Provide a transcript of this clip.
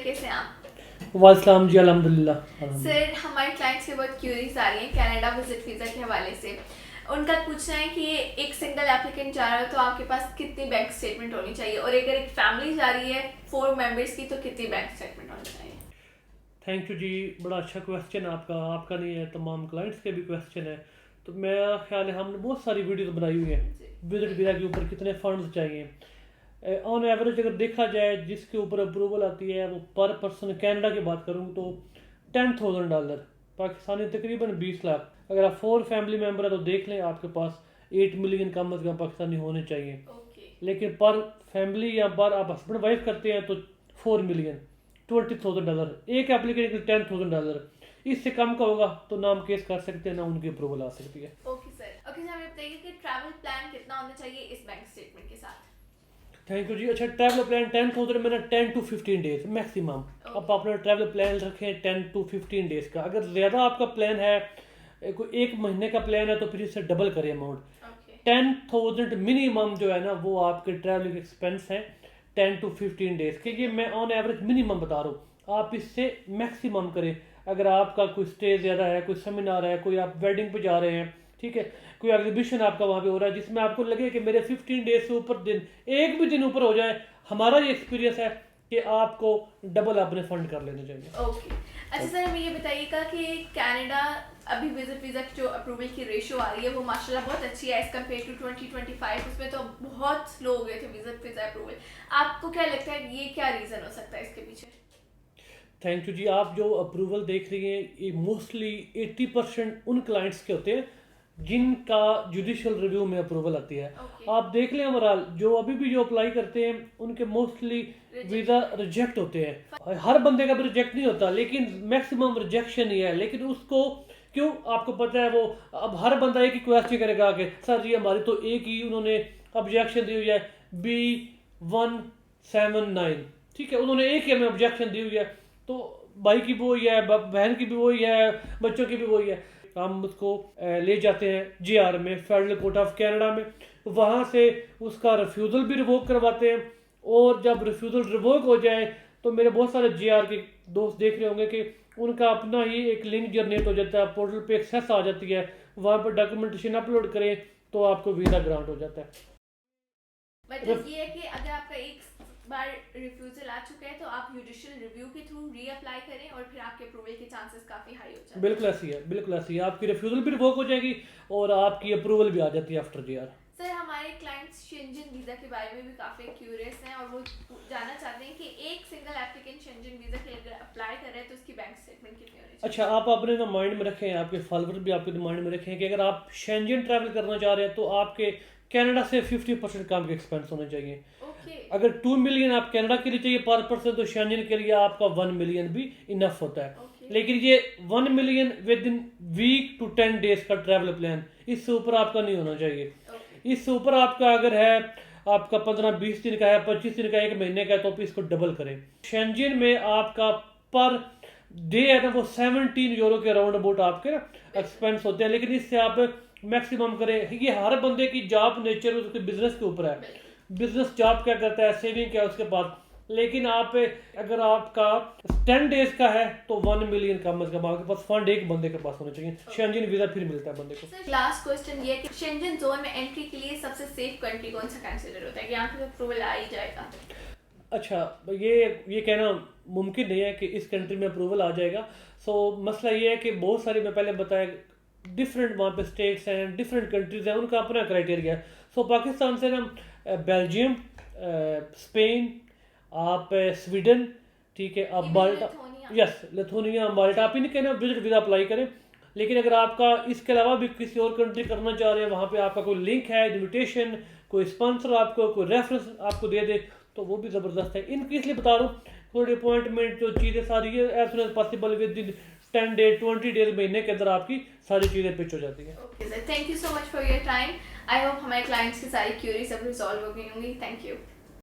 कैसे हैं आप? वालेकुम जी, अल्हम्दुलिल्लाह। सर, हमारे क्लाइंट्स के बहुत क्यूरीज आ रही हैं कनाडा विजिट वीज़ा के हवाले से। उनका पूछना है कि एक सिंगल एप्लीकेंट जा रहा है तो आपके पास कितनी बैंक स्टेटमेंट होनी चाहिए, और अगर एक फैमिली जा रही है 4 मेंबर्स की तो कितनी बैंक स्टेटमेंट होनी चाहिए? थैंक यू जी, बड़ा अच्छा क्वेश्चन आपका नहीं है, तमाम क्लाइंट्स के भी क्वेश्चन है। तो मेरा ख्याल है हमने बहुत सारी वीडियोस बनाई हुई है जी। विजिट वीज़ा के ऊपर कितने फंड्स चाहिए। ऑन एवरेज अगर देखा जाए जिसके ऊपर अप्रूवल आती है वो पर पर्सन, कनाडा की बात करूँ तो $10,000, पाकिस्तानी तकरीबन 20 लाख। अगर आप 4 फैमिली मेम्बर है तो देख लें आपके पास 8 मिलियन कम अज़ कम पाकिस्तानी होने चाहिए। ओके। लेकिन पर फैमिली या पर आप हस्बैंड वाइफ करते हैं तो 4 मिलियन $20,000, एक एप्लीकेशन के $10,000। इससे कम का होगा तो ना हम केस कर सकते हैं ना उनकी अप्रूवल आ सकती है। ओके सर, ओके सर, हमें बताइए कि ट्रैवल प्लान कितना होना चाहिए इस बैंक स्टेटमेंट के साथ? थैंक यू जी। अच्छा, ट्रैवल प्लान 10,000 में ना 10 to 15 डेज मैक्सिमम। अब अपना ट्रैवल प्लान रखें 10 to 15 डेज का। अगर ज़्यादा आपका प्लान है, कोई 1 महीने का प्लान है तो फिर इससे डबल करें अमाउंट। ओके। 10,000 मिनिमम जो है ना वो आपके ट्रैवलिंग एक्सपेंस है 10 to 15 डेज के। ये मैं ऑन एवरेज मिनिमम बता रहा हूँ, आप इससे मैक्सिमम करें। अगर आपका कोई स्टे ज़्यादा है, कोई सेमिनार है, कोई आप वेडिंग पे जा रहे हैं, ठीक है, कोई एग्जीबिशन आपका वहाँ पे हो रहा है जिसमें आपको लगे कि मेरे 15 डेज से ऊपर दिन, एक भी दिन ऊपर हो जाए, हमारा ये एक्सपीरियंस है कि आपको डबल अपने फंड कर लेने चाहिए। ओके। अच्छा सर, हमें ये बताइएगा कि कनाडा अभी विजिट वीज़ा की जो अप्रूवल की रेशो आ रही है वो माशाल्लाह बहुत अच्छी है एज कम्पेयर टू 2025। उसमें तो बहुत स्लो हो गए थे विजिट वीज़ा अप्रूवल। आपको क्या लगता है ये क्या रीज़न हो सकता है इसके पीछे? थैंक यू जी। आप जो अप्रूवल देख रही हैं ये मोस्टली 80% उन क्लाइंट्स के होते हैं जिनका जुडिशियल रिव्यू में अप्रूवल आती है। ओके। आप देख लें ओवरऑल जो अभी भी जो अप्लाई करते हैं उनके मोस्टली वीज़ा रिजेक्ट होते हैं। हर बंदे का भी रिजेक्ट नहीं होता लेकिन मैक्सिमम रिजेक्शन ही है। लेकिन उसको क्यों, आपको पता है वो, अब हर बंदा एक ही क्वेश्चन करेगा कि सर जी हमारी तो एक ही उन्होंने ऑब्जेक्शन दी हुई है B179, ठीक है, उन्होंने एक ही हमें ऑब्जेक्शन दी हुई है। तो भाई की भी वही है, बहन की भी वही है, बच्चों की भी वही है। हम उसको ले जाते हैं JR में, फेडरल कोर्ट ऑफ कनाडा में, वहाँ से उसका रिफ्यूज़ल भी रिवोक करवाते हैं। और जब रिफ्यूज़ल रिवोक हो जाए तो मेरे बहुत सारे JR के दोस्त देख रहे होंगे कि उनका अपना ही एक लिंक जनरेट हो जाता है, पोर्टल पे एक्सेस आ जाती है, वहाँ पर डॉक्यूमेंटेशन अपलोड करें तो आपको वीज़ा ग्रांट हो जाता है। मतलब ये है कि अगर आपका एक बार रिफ्यूजल आ चुका है तो आप जुडिशियल रिव्यू के थ्रू रीअप्लाई करें और फिर आपके अप्रूवल के चांसेस काफ़ी हाई हो जाते हैं। बिल्कुल ऐसी है, बिल्कुल ऐसी है। आपकी रिफ्यूज़ल भी रिवोक हो जाएगी और आपकी अप्रूवल भी आ जाती है आफ्टर JR। सर, हमारे क्लाइंट्स शेंजन वीज़ा के बारे में भी काफ़ी क्यूरियस हैं और वो जानना चाहते हैं कि एक सिंगल एप्लीकेंट शेंजन वीज़ा के लिए अगर अप्लाई कर रहे हैं तो उसकी बैंक स्टेटमेंट कितनी होनी चाहिए? अच्छा, आप अपने ना माइंड में रखें, आपके फॉलोअर भी आपके माइंड में रखें कि अगर आप शेंजन ट्रैवल करना चाह रहे हैं तो आपके कनाडा से 50% कम के एक्सपेंस होने चाहिए। ओके। अगर 2 मिलियन आप कनाडा के लिए चाहिए पर पर्सन तो शेंजन के लिए आपका 1 मिलियन भी इनफ होता है। ओके। लेकिन ये 1 million within week to 10 days का ट्रैवल प्लान, इससे ऊपर आपका नहीं होना चाहिए। ओके। इससे ऊपर आपका अगर है, आपका 15-20 दिन का है, 25 दिन का, 1 महीने का है तो आप इसको डबल करें। शेंजन में आपका पर डे है ना वो 17 यूरो के अराउंड अबाउट आपके ना एक्सपेंस होते हैं। लेकिन इससे आप मैक्सिमम करें। ये हर बंदे की जॉब नेचर उसके बिजनेस के ऊपर है, बिजनेस जॉब क्या करता है, सेविंग क्या है उसके पास। लेकिन आप अगर आपका 10 डेज का है तो 1 मिलियन कम अज कम आपके पास फंड एक बंदे के पास होने चाहिए। शेंजन वीजा फिर मिलता है बंदे को। सर, लास्ट क्वेश्चन ये है कि शेंजन जोन में एंट्री के लिए सबसे सेफ कंट्री कौन सा कंसीडर होता है कि यहाँ पे अप्रूवल आ ही जाएगा? अच्छा, ये कहना मुमकिन नहीं है कि इस कंट्री में अप्रूवल आ जाएगा। सो मसला ये है कि बहुत सारी, मैं पहले बताया, डिफरेंट वहाँ पे स्टेट्स हैं, डिफरेंट कंट्रीज हैं, उनका अपना क्राइटेरिया है। सो पाकिस्तान से ना बेल्जियम, स्पेन, आप स्वीडन, ठीक है, आप माल्टा, यस लिथुआनिया, माल्टा, आप इनके ना विजिट वीज़ा अप्लाई करें। लेकिन अगर आपका इसके अलावा भी किसी और कंट्री करना चाह रहे हैं, वहाँ पे आपका कोई लिंक है, इन्विटेशन, कोई स्पॉन्सर आपको कोई रेफरेंस आपको दे दे तो वो भी ज़बरदस्त है। इनकी इसलिए बता रहा हूँ, थोड़ी अपॉइंटमेंट जो चीज़ें सारी है as soon as possible within 10 days 20 days, महीने के अंदर आपकी सारी चीज़ें पिच हो जाती हैं। Okay sir, thank you so much for your time. I hope हमारे क्लाइंट्स की सारी क्यूरीज अब रिजॉल्व हो गई होंगी। Thank you.